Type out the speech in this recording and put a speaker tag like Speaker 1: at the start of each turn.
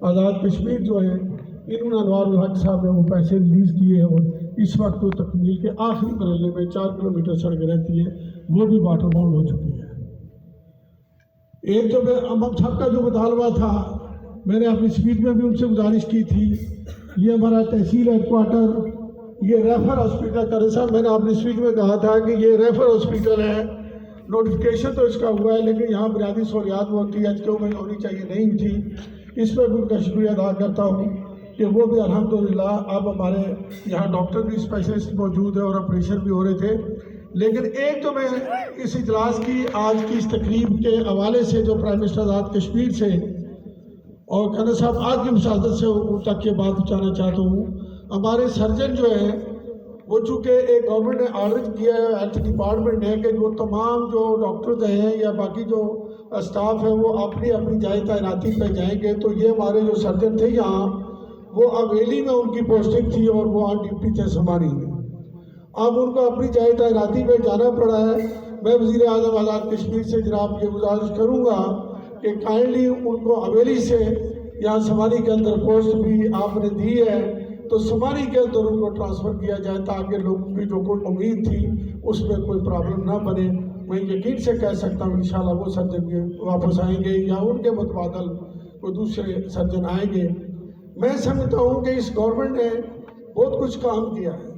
Speaker 1: آزاد کشمیر جو ہے انہوں نے انوار الحق صاحب نے وہ پیسے ریلیز کیے ہیں، اور اس وقت وہ تکمیل کے آخری مرحلے میں 4 کلومیٹر سڑک رہتی ہے، وہ بھی واٹر باؤنڈ ہو چکی ہے۔ ایک جو ہم سب کا جو مطالبہ تھا، میں نے اپنی اسپیچ میں بھی ان سے گزارش کی تھی، یہ ہمارا تحصیل ہیڈ کوارٹر یہ ریفر ہاسپٹل کرے صاحب، میں نے اپنی اسپیچ میں کہا تھا کہ یہ ریفر ہاسپٹل ہے، نوٹیفکیشن تو اس کا ہوا ہے لیکن یہاں بنیادی سہولیات وہ ٹی ایچ کیو میں ہونی چاہیے نہیں تھی۔ اس پہ بھی ان کا شکریہ ادا کرتا ہوں کہ وہ بھی الحمدللہ اب ہمارے یہاں ڈاکٹر بھی اسپیشلسٹ موجود ہیں اور آپریشن بھی ہو رہے تھے۔ لیکن ایک تو میں اس اجلاس کی آج کی اس تقریب کے حوالے سے جو پرائم منسٹر آزاد کشمیر سے اور کنر صاحب آج کی مساعدت سے تک یہ بات پہنچانا چاہتا ہوں، ہمارے سرجن جو ہیں وہ چونکہ ایک گورنمنٹ نے آرڈر کیا ہے ہیلتھ ڈپارٹمنٹ نے کہ جو تمام جو ڈاکٹرز ہیں یا باقی جو اسٹاف ہے وہ اپنی اپنی جائے تعیناتی پہ جائیں گے، تو یہ ہمارے جو سرجن تھے یہاں وہ اویلی میں ان کی پوسٹنگ تھی اور وہ آن ڈیوٹی تھے سمانی میں، اب ان کو اپنی جائے تعیناتی پہ جانا پڑا ہے۔ میں وزیر اعظم آزاد کشمیر سے جناب یہ گزارش کروں گا کہ کائنڈلی ان کو اویلی سے یہاں سمانی کے اندر پوسٹ بھی آپ نے دی ہے تو سمانی کے اندر ان کو ٹرانسفر کیا جائے تاکہ لوگوں کی جو کوئی امید تھی اس میں کوئی پرابلم نہ بنے۔ میں یقین سے کہہ سکتا ہوں انشاءاللہ وہ سرجن بھی واپس آئیں گے یا ان کے متبادل کوئی دوسرے سرجن آئیں گے۔ میں سمجھتا ہوں کہ اس گورنمنٹ نے بہت کچھ کام کیا ہے،